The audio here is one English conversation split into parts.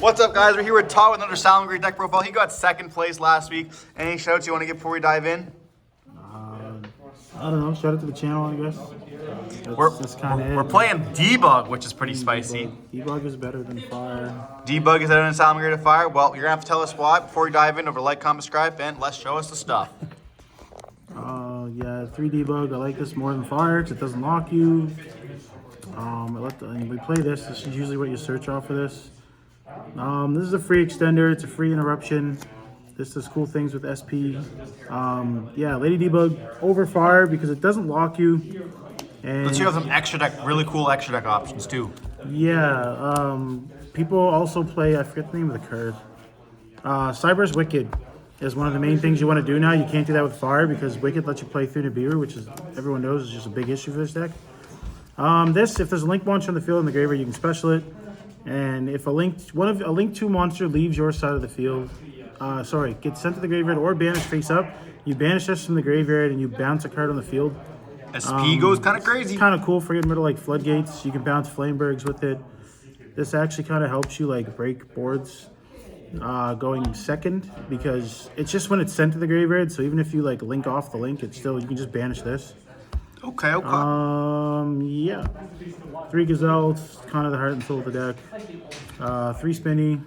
What's up, guys? We're here with Todd with another Salamangreat deck profile. He got second place last week. Any shoutouts you want to get before we dive in? I don't know. Shout out to the channel, I guess. We're playing Debug, which is pretty spicy. Debug is better than Fire. Debug is better than Salamangreat at Fire. Well, you're gonna have to tell us why before we dive in. Over like, comment, subscribe, and let's show us the stuff. Yeah, 3 Debug. I like this more than Fire because it doesn't lock you. And we play this. This is usually what you search off for this. This is a free extender. It's a free interruption. This does cool things with SP. Yeah, Lady Debug over Fire because it doesn't lock you. And Let's have some extra deck, really cool extra deck options too. Yeah, people also play, I forget the name of the card. Cyber's Wicked is one of the main things you want to do now. You can't do that with Fire because Wicked lets you play through Nibiru, which is, everyone knows, is just a big issue for this deck. If there's a link monster on the field in the graveyard, you can special it. And if a link 2 monster leaves your side of the field, gets sent to the graveyard or banished face up, you banish this from the graveyard and you bounce a card on the field. SP goes kind of crazy. Kind of cool for getting rid of like floodgates. You can bounce Flamebergs with it. This actually kind of helps you like break boards going second because it's just when it's sent to the graveyard. So even if you like link off the link, it's still, you can just banish this. Okay. Yeah. 3 Gazelle, it's kind of the heart and soul of the deck. 3 Spinny.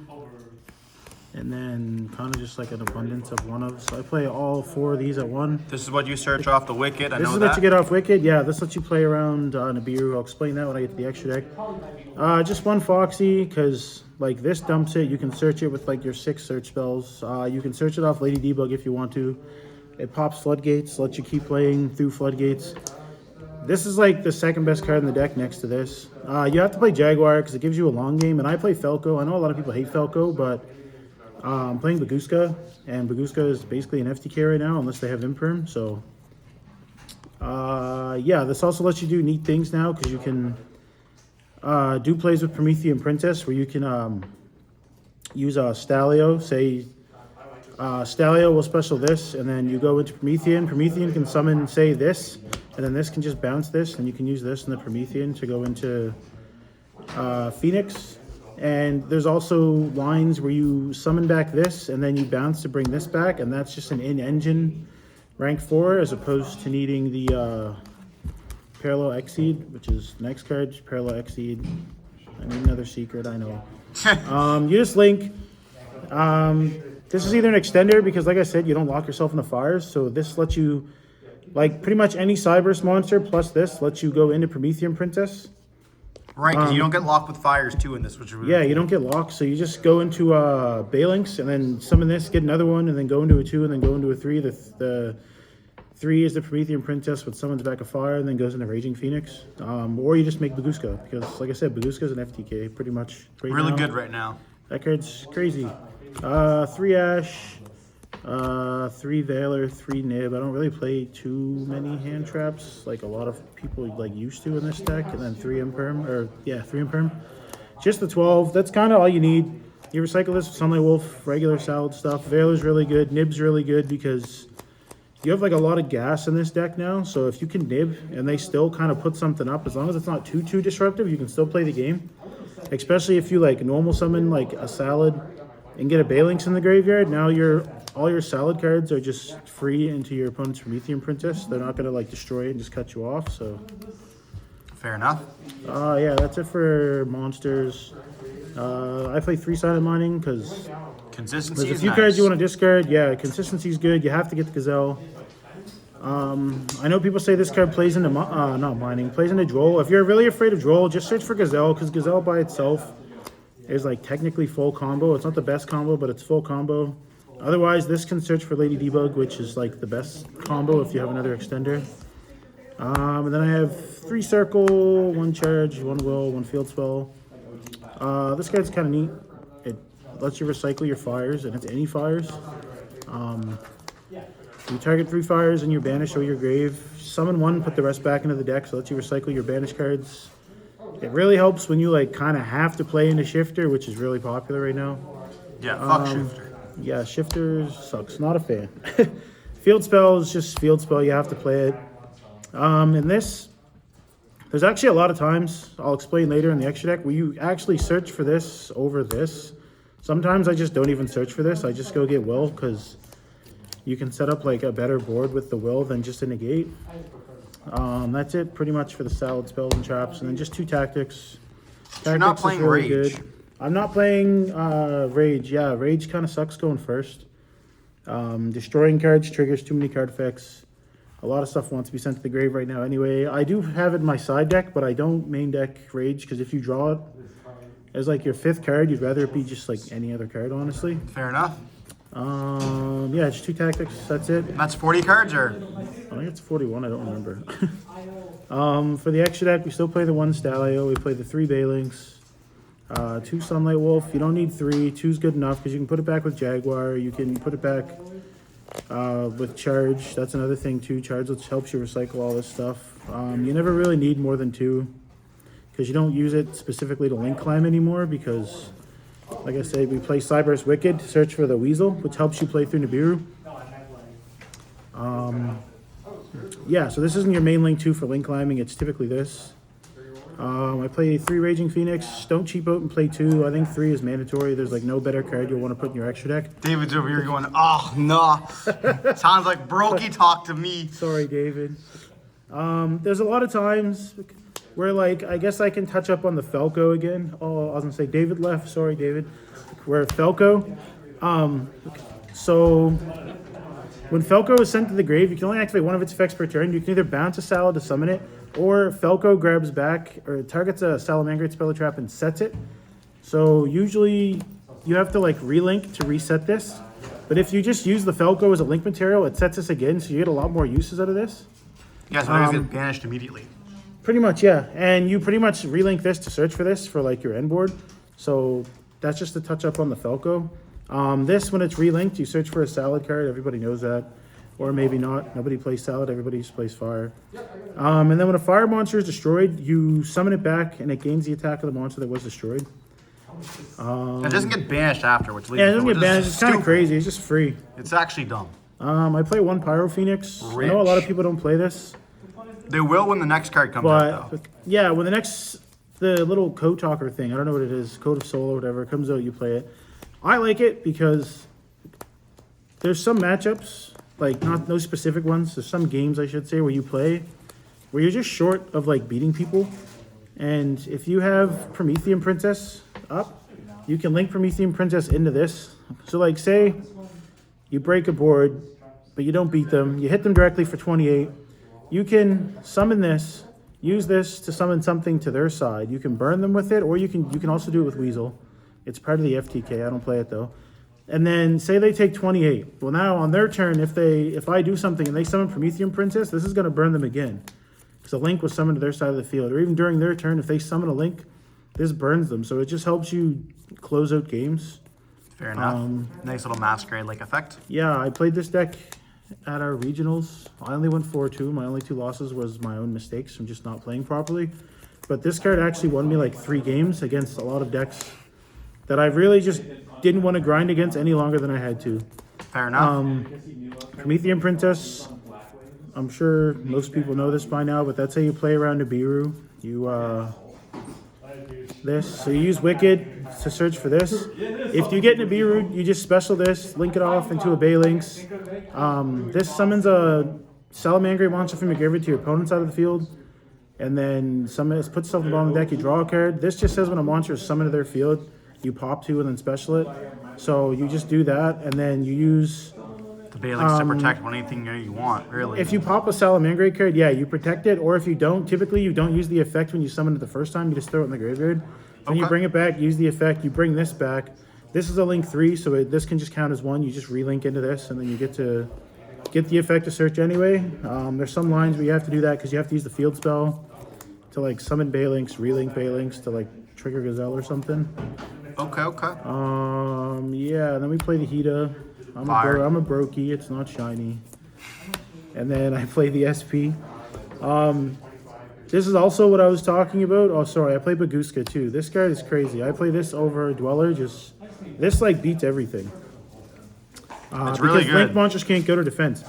And then kind of just like an abundance of one of. So I play all 4 of these at one. This is what you search off the Wicked. This is what you get off Wicked. Yeah, this lets you play around Nibiru. I'll explain that when I get to the extra deck. Just 1 Foxy, because like this dumps it. You can search it with like your 6 search spells. You can search it off Lady Debug if you want to. It pops Floodgates, lets you keep playing through Floodgates. This is like the second best card in the deck next to this. You have to play Jaguar because it gives you a long game. And I play Falco. I know a lot of people hate Falco, but I'm playing Baguska, and Baguska is basically an FTK right now, unless they have Imperm. So, yeah, this also lets you do neat things now, because you can do plays with Promethean Princess, where you can use Stalio. Say, Stalio will special this, and then you go into Promethean. Promethean can summon, say, this, and then this can just bounce this, and you can use this in the Promethean to go into Phoenix. And there's also lines where you summon back this and then you bounce to bring this back, and that's just an in-engine rank 4 as opposed to needing the Parallel Exceed, which is the next card. Parallel Exceed. I need another secret, I know. You just link. This is either an extender because, like I said, you don't lock yourself into fires, so this lets you, like pretty much any Cyberus monster plus this lets you go into Promethean Princess. Right, because you don't get locked with Fires too in this, which is really cool. You don't get locked, so you just go into Balinx and then summon this, get another one, and then go into a 2 and then go into a 3. The 3 is the Promethean Princess, which summons back a Fire and then goes into Raging Phoenix. Or you just make Baguska, because like I said, Baguska is an FTK pretty much right really now. Good right now. That card's crazy. 3 Ash, 3 Valor, 3 Nib. I don't really play too many hand traps like a lot of people like used to in this deck, and then 3 Imperm, 3 Imperm. Just the 12. That's kind of all you need. You recycle this with Sunlight Wolf, regular salad stuff. Valor's really good. Nib's really good because you have like a lot of gas in this deck now. So if you can nib and they still kind of put something up, as long as it's not too disruptive, you can still play the game. Especially if you like normal summon like a salad and get a Balinx in the graveyard. Now all your salad cards are just free into your opponent's Promethean Princess. They're not going to like destroy it and just cut you off. So fair enough. Yeah, that's it for monsters. I play 3-sided mining because consistency there's a few cards you want to discard. Yeah, consistency's good. You have to get the Gazelle. I know people say this card plays into not mining, plays into Droll. If you're really afraid of Droll, just search for Gazelle, because Gazelle by itself is like technically full combo. It's not the best combo, but it's full combo. Otherwise, this can search for Lady Debug, which is like the best combo if you have another extender. And then I have 3 Circle, 1 Charge, 1 Will, 1 Field Spell. This card's kind of neat. It lets you recycle your fires, and it's any fires. You target 3 fires and you banish or your grave. Summon 1, put the rest back into the deck, so it lets you recycle your banish cards. It really helps when you like kind of have to play into Shifter, which is really popular right now. Yeah, fuck Shifter. Yeah, Shifter sucks. Not a fan. Field Spell is just Field Spell. You have to play it. And this, there's actually a lot of times, I'll explain later in the extra deck, where you actually search for this over this. Sometimes I just don't even search for this. I just go get will because you can set up like a better board with the will than just a negate. That's it pretty much for the salad spells and traps, and then just 2 tactics. You're not Tactics is playing really Rage. good. I'm not playing Rage. Yeah, Rage kind of sucks going first. Destroying cards triggers too many card effects. A lot of stuff wants to be sent to the grave right now anyway. I do have it in my side deck, but I don't main deck Rage because if you draw it as like your 5th card, you'd rather it be just like any other card, honestly. Fair enough. Yeah, just 2 tactics. That's it. That's 40 cards, or? I think it's 41. I don't remember. For the extra deck, we still play the 1 Stalio. We play the 3 Bailings, 2 Sunlight Wolf. You don't need 3. 2's good enough because you can put it back with Jaguar. You can put it back with Charge. That's another thing too. Charge which helps you recycle all this stuff. You never really need more than 2 because you don't use it specifically to link climb anymore because, like I said, we play Cyber's Wicked to search for the Weasel, which helps you play through Nibiru. Yeah, so this isn't your main link 2 for link climbing. It's typically this. I play 3 Raging Phoenix. Don't cheap out and play 2. I think 3 is mandatory. There's like no better card you'll want to put in your extra deck. David's over here going, oh, no. Sounds like Brokey talk to me. Sorry, David. There's a lot of times where, like, I guess I can touch up on the Falco again. Oh, I was gonna say David left. Sorry, David. Where Falco. So when Falco is sent to the grave, you can only activate one of its effects per turn. You can either bounce a salad to summon it, or Falco grabs back or targets a Salamangreat spell or trap and sets it. So usually you have to like relink to reset this. But if you just use the Falco as a link material, it sets this again, so you get a lot more uses out of this. Yeah, so they're get banished immediately. Pretty much, yeah. And you pretty much relink this to search for this for like your end board. So that's just a touch up on the Falco. This, when it's relinked, you search for a salad card. Everybody knows that. Or maybe not. Nobody plays salad. Everybody just plays fire. And then when a fire monster is destroyed, you summon it back and it gains the attack of the monster that was destroyed. It doesn't get banished after, which leaves Yeah, it doesn't get banished. It's kind of crazy. It's just free. It's actually dumb. I play 1 Pyro Phoenix. I know a lot of people don't play this. They will when the next card comes out, though. But yeah, when the little code talker thing, I don't know what it is, Code of Soul or whatever, comes out, you play it. I like it because there's some matchups, like no specific ones, there's some games I should say where you play where you're just short of like beating people. And if you have Promethean Princess up, you can link Promethean Princess into this. So like say you break a board, but you don't beat them, you hit them directly for 28. You can summon this, use this to summon something to their side. You can burn them with it, or you can also do it with Weasel. It's part of the FTK. I don't play it though. And then say they take 28. Well, now on their turn, if I do something and they summon Promethean Princess, this is going to burn them again. Because a link was summoned to their side of the field. Or even during their turn, if they summon a link, this burns them. So it just helps you close out games. Fair enough. Nice little masquerade-like effect. Yeah, I played this deck at our regionals. I only went 4-2. My only 2 losses was my own mistakes from just not playing properly. But this card actually won me like 3 games against a lot of decks that I really just didn't want to grind against any longer than I had to. Fair enough. Promethean Princess, I'm sure most people know this by now, but that's how you play around Nibiru. So you use Wicked to search for this. If you get Nibiru, you just special this, link it off into a Baylings. This summons a Salamangreat monster from your graveyard to your opponent's side of the field. And then puts stuff on the bottom of the deck, you draw a card. This just says when a monster is summoned to their field, you pop 2 and then special it. So you just do that, and then you use The Bailings to protect anything you want, really. if you pop a Salamangreat card, yeah, you protect it, or if you don't, typically you don't use the effect when you summon it the first time, you just throw it in the graveyard. Then you bring it back, use the effect, you bring this back. This is a link 3, so this can just count as 1. You just relink into this, and then you get the effect to search anyway. There's some lines where you have to do that because you have to use the field spell to like summon Bailings, relink Bailings to like trigger Gazelle or something. Okay. Yeah, and then we play the Hida. I'm a Brokey, it's not shiny. And then I play the SP. This is also what I was talking about. Oh, sorry, I play Baguska too. This card is crazy. I play this over Dweller. This like beats everything. It's really because good. link monsters can't go to defense.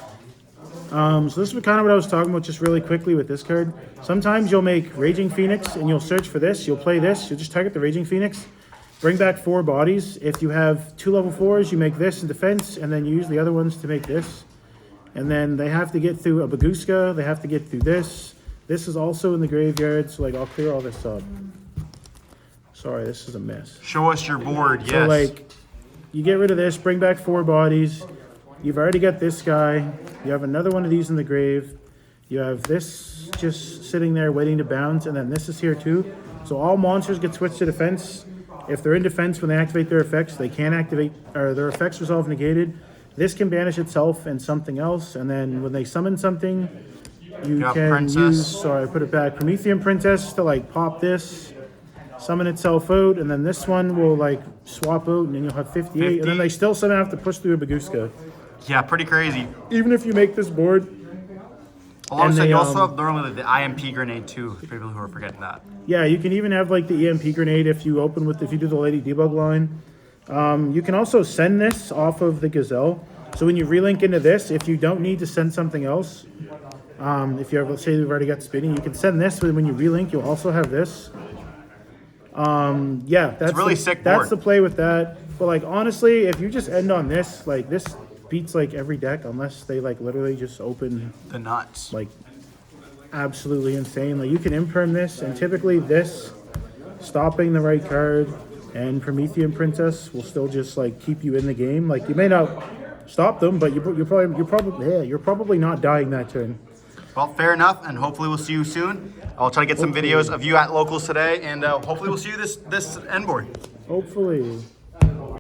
So this is kind of what I was talking about just really quickly with this card. Sometimes you'll make Raging Phoenix and you'll search for this. You'll play this. You'll just target the Raging Phoenix. bring back 4 bodies. If you have 2 level 4s, you make this in defense, and then you use the other ones to make this. And then they have to get through a Baguska. They have to get through this. This is also in the graveyard, so like I'll clear all this up. Sorry, this is a mess. Show us your board, yes. So like, you get rid of this, bring back 4 bodies. You've already got this guy. You have another one of these in the grave. You have this just sitting there waiting to bounce, and then this is here too. So all monsters get switched to defense. If they're in defense when they activate their effects, they can't activate, or their effects resolve negated. This can banish itself and something else, and then when they summon something, you can Princess. use, sorry, I put it back, Promethean Princess to like pop this, summon itself out, and then this one will like swap out, and then you'll have 58, and then they still somehow have to push through a Baguska. Yeah, pretty crazy. Even if you make this board. Alongside, you also have normally the IMP grenade too, for people who are forgetting that. Yeah, you can even have like the EMP grenade if you open with, if you do the Lady Debug line. You can also send this off of the Gazelle. So when you relink into this, if you don't need to send something else, if you have, let's say you've already got spinning, you can send this, but when you relink, you'll also have this. Yeah, that's really sick board. That's the play with that. But like honestly, if you just end on this, like this beats like every deck unless they like literally just open the nuts. Like absolutely insane. Like you can imperm this, and typically this stopping the right card and Promethean Princess will still just like keep you in the game. Like you may not stop them, but you're probably not dying that turn. Well, fair enough, and hopefully we'll see you soon. I'll try to get some videos of you at locals today, and hopefully we'll see you this end board. Hopefully.